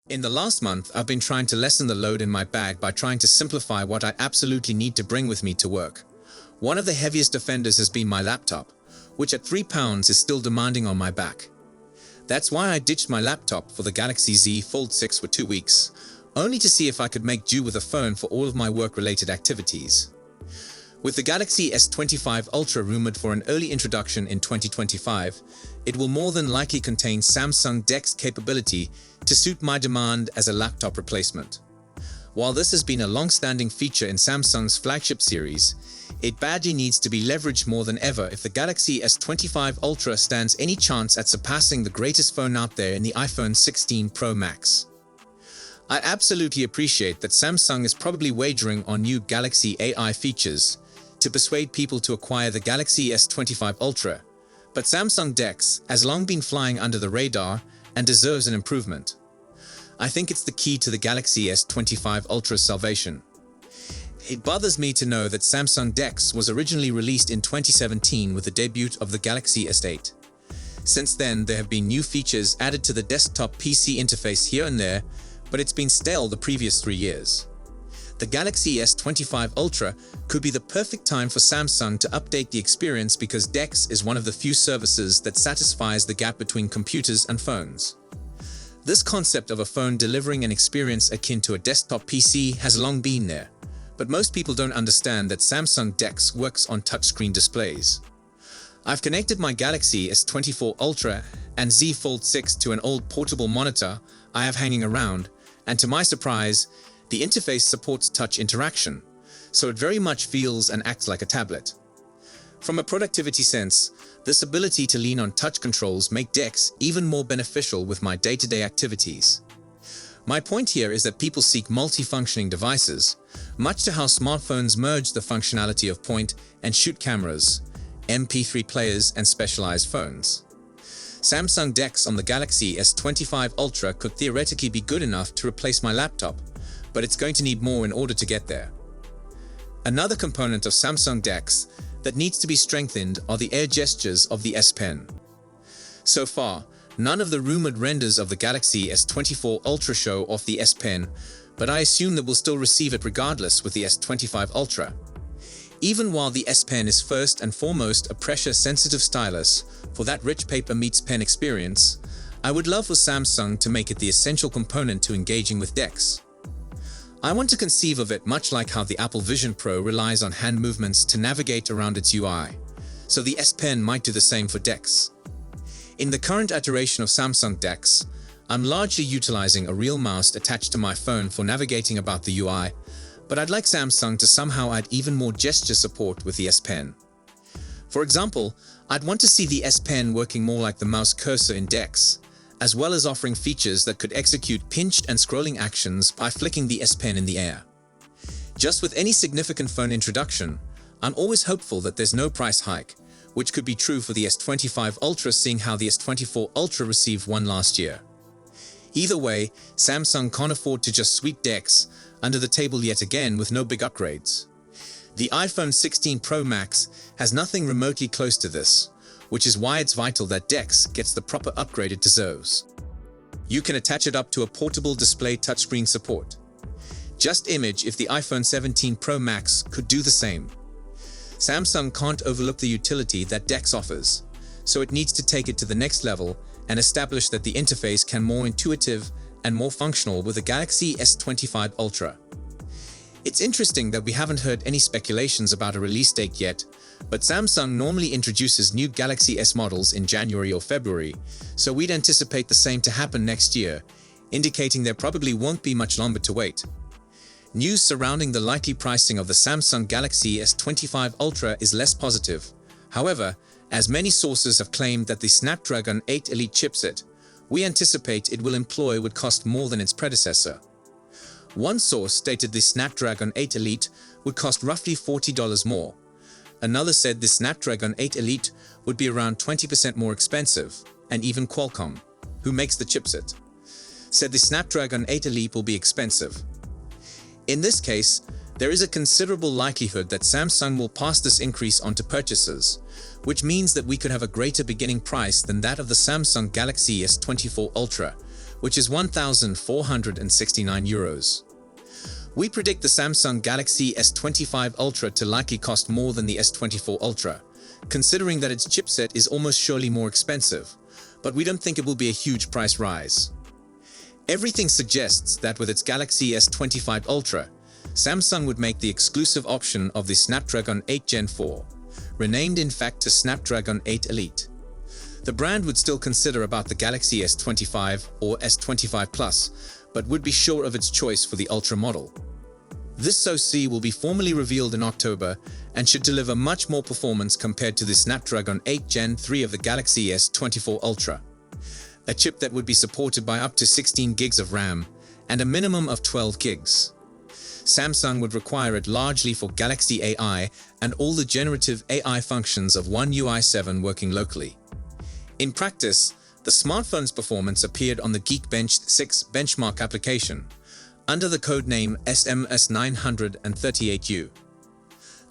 In the last month, I've been trying to lessen the load in my bag by trying to simplify what I absolutely need to bring with me to work. One of the heaviest offenders has been my laptop, which at £3 is still demanding on my back. That's why I ditched my laptop for the Galaxy Z Fold 6 for 2 weeks, only to see if I could make do with a phone for all of my work-related activities. With the Galaxy S25 Ultra rumored for an early introduction in 2025, it will more than likely contain Samsung DeX capability to suit my demand as a laptop replacement. While this has been a long-standing feature in Samsung's flagship series, it badly needs to be leveraged more than ever if the Galaxy S25 Ultra stands any chance at surpassing the greatest phone out there in the iPhone 16 Pro Max. I absolutely appreciate that Samsung is probably wagering on new Galaxy AI features to persuade people to acquire the Galaxy S25 Ultra, but Samsung DeX has long been flying under the radar and deserves an improvement. I think it's the key to the Galaxy S25 Ultra's salvation. It bothers me to know that Samsung DeX was originally released in 2017 with the debut of the Galaxy S8. Since then, there have been new features added to the desktop PC interface here and there, but it's been stale the previous 3 years. The Galaxy S25 Ultra could be the perfect time for Samsung to update the experience because DeX is one of the few services that satisfies the gap between computers and phones. This concept of a phone delivering an experience akin to a desktop PC has long been there, but most people don't understand that Samsung DeX works on touchscreen displays. I've connected my Galaxy S24 Ultra and Z Fold 6 to an old portable monitor I have hanging around, and to my surprise, the interface supports touch interaction, so it very much feels and acts like a tablet. From a productivity sense, this ability to lean on touch controls make DeX even more beneficial with my day-to-day activities. My point here is that people seek multi-functioning devices, much to how smartphones merge the functionality of point and shoot cameras, MP3 players, and specialized phones. Samsung DeX on the Galaxy S25 Ultra could theoretically be good enough to replace my laptop, but it's going to need more in order to get there. Another component of Samsung DeX that needs to be strengthened are the air gestures of the S Pen. So far, none of the rumored renders of the Galaxy S24 Ultra show off the S Pen, but I assume that we'll still receive it regardless with the S25 Ultra. Even while the S Pen is first and foremost a pressure-sensitive stylus for that rich paper meets pen experience, I would love for Samsung to make it the essential component to engaging with DeX. I want to conceive of it much like how the Apple Vision Pro relies on hand movements to navigate around its UI, so the S Pen might do the same for DeX. In the current iteration of Samsung DeX, I'm largely utilizing a real mouse attached to my phone for navigating about the UI, but I'd like Samsung to somehow add even more gesture support with the S Pen. For example, I'd want to see the S Pen working more like the mouse cursor in DeX, as well as offering features that could execute pinched and scrolling actions by flicking the S Pen in the air. Just with any significant phone introduction, I'm always hopeful that there's no price hike, which could be true for the S25 Ultra seeing how the S24 Ultra received one last year. Either way, Samsung can't afford to just sweep DeX under the table yet again with no big upgrades. The iPhone 16 Pro Max has nothing remotely close to this, which is why it's vital that DeX gets the proper upgrade it deserves. You can attach it up to a portable display touchscreen support. Just image if the iPhone 17 Pro Max could do the same. Samsung can't overlook the utility that DeX offers, so it needs to take it to the next level and establish that the interface can be more intuitive and more functional with the Galaxy S25 Ultra. It's interesting that we haven't heard any speculations about a release date yet, but Samsung normally introduces new Galaxy S models in January or February, so we'd anticipate the same to happen next year, indicating there probably won't be much longer to wait. News surrounding the likely pricing of the Samsung Galaxy S25 Ultra is less positive. However, as many sources have claimed that the Snapdragon 8 Elite chipset we anticipate it will employ would cost more than its predecessor. One source stated the Snapdragon 8 Elite would cost roughly $40 more. Another said the Snapdragon 8 Elite would be around 20% more expensive, and even Qualcomm, who makes the chipset, said the Snapdragon 8 Elite will be expensive. In this case, there is a considerable likelihood that Samsung will pass this increase on to purchasers, which means that we could have a greater beginning price than that of the Samsung Galaxy S24 Ultra, which is €1,469. We predict the Samsung Galaxy S25 Ultra to likely cost more than the S24 Ultra, considering that its chipset is almost surely more expensive, but we don't think it will be a huge price rise. Everything suggests that with its Galaxy S25 Ultra, Samsung would make the exclusive option of the Snapdragon 8 Gen 4, renamed in fact to Snapdragon 8 Elite. The brand would still consider about the Galaxy S25 or S25 Plus, but would be sure of its choice for the Ultra model. This SoC will be formally revealed in October and should deliver much more performance compared to the Snapdragon 8 Gen 3 of the Galaxy S24 Ultra, a chip that would be supported by up to 16 gigs of RAM and a minimum of 12 gigs. Samsung would require it largely for Galaxy AI and all the generative AI functions of One UI 7 working locally. In practice, the smartphone's performance appeared on the Geekbench 6 benchmark application, under the codename SMS938U.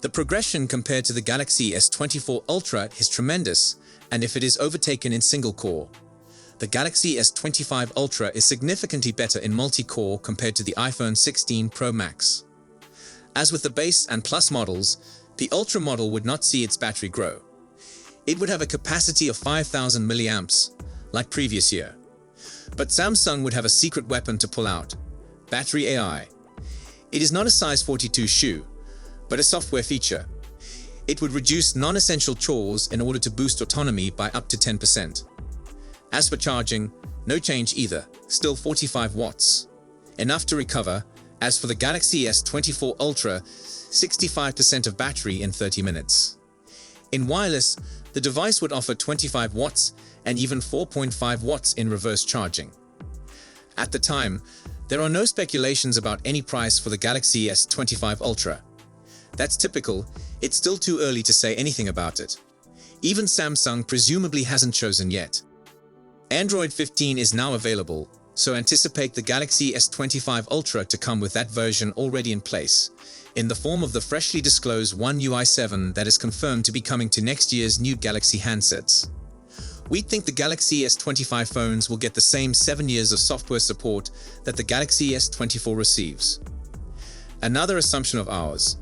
The progression compared to the Galaxy S24 Ultra is tremendous, and if it is overtaken in single-core, the Galaxy S25 Ultra is significantly better in multi-core compared to the iPhone 16 Pro Max. As with the base and Plus models, the Ultra model would not see its battery grow. It would have a capacity of 5,000 mAh, like previous year. But Samsung would have a secret weapon to pull out: battery AI. It is not a size 42 shoe, but a software feature. It would reduce non-essential chores in order to boost autonomy by up to 10%. As for charging, no change either, still 45 watts. Enough to recover, as for the Galaxy S24 Ultra, 65% of battery in 30 minutes. In wireless, the device would offer 25 watts and even 4.5 watts in reverse charging. At the time, there are no speculations about any price for the Galaxy S25 Ultra. That's typical, it's still too early to say anything about it. Even Samsung presumably hasn't chosen yet. Android 15 is now available, so anticipate the Galaxy S25 Ultra to come with that version already in place, in the form of the freshly disclosed One UI 7 that is confirmed to be coming to next year's new Galaxy handsets. We think the Galaxy S25 phones will get the same 7 years of software support that the Galaxy S24 receives. Another assumption of ours: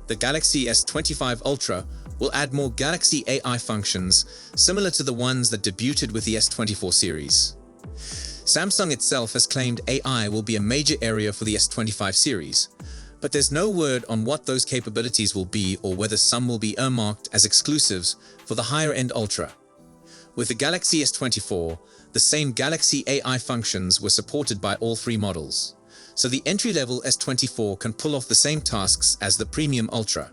the Galaxy S25 Ultra will add more Galaxy AI functions, similar to the ones that debuted with the S24 series. Samsung itself has claimed AI will be a major area for the S25 series, but there's no word on what those capabilities will be or whether some will be earmarked as exclusives for the higher-end Ultra. With the Galaxy S24, the same Galaxy AI functions were supported by all three models, so the entry-level S24 can pull off the same tasks as the premium Ultra.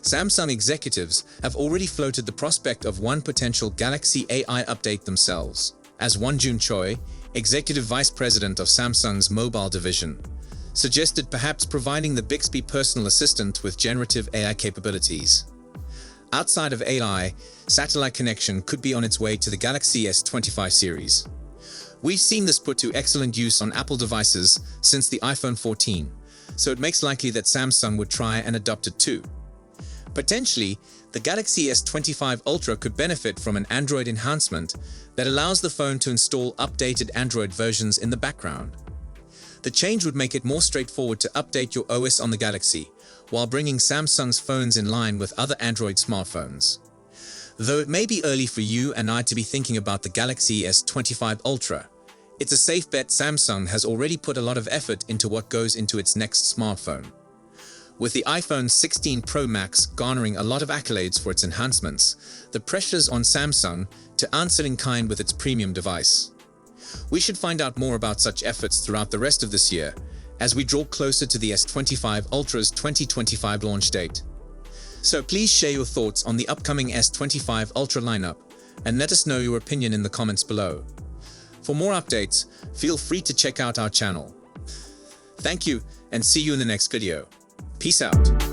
Samsung executives have already floated the prospect of one potential Galaxy AI update themselves, as Wonjun Choi, executive vice president of Samsung's mobile division, suggested perhaps providing the Bixby personal assistant with generative AI capabilities. Outside of AI, satellite connection could be on its way to the Galaxy S25 series. We've seen this put to excellent use on Apple devices since the iPhone 14, so it makes likely that Samsung would try and adopt it too. Potentially, the Galaxy S25 Ultra could benefit from an Android enhancement that allows the phone to install updated Android versions in the background. The change would make it more straightforward to update your OS on the Galaxy, while bringing Samsung's phones in line with other Android smartphones. Though it may be early for you and I to be thinking about the Galaxy S25 Ultra, it's a safe bet Samsung has already put a lot of effort into what goes into its next smartphone. With the iPhone 16 Pro Max garnering a lot of accolades for its enhancements, the pressure's on Samsung to answer in kind with its premium device. We should find out more about such efforts throughout the rest of this year, as we draw closer to the S25 Ultra's 2025 launch date. So please share your thoughts on the upcoming S25 Ultra lineup, and let us know your opinion in the comments below. For more updates, feel free to check out our channel. Thank you, and see you in the next video. Peace out.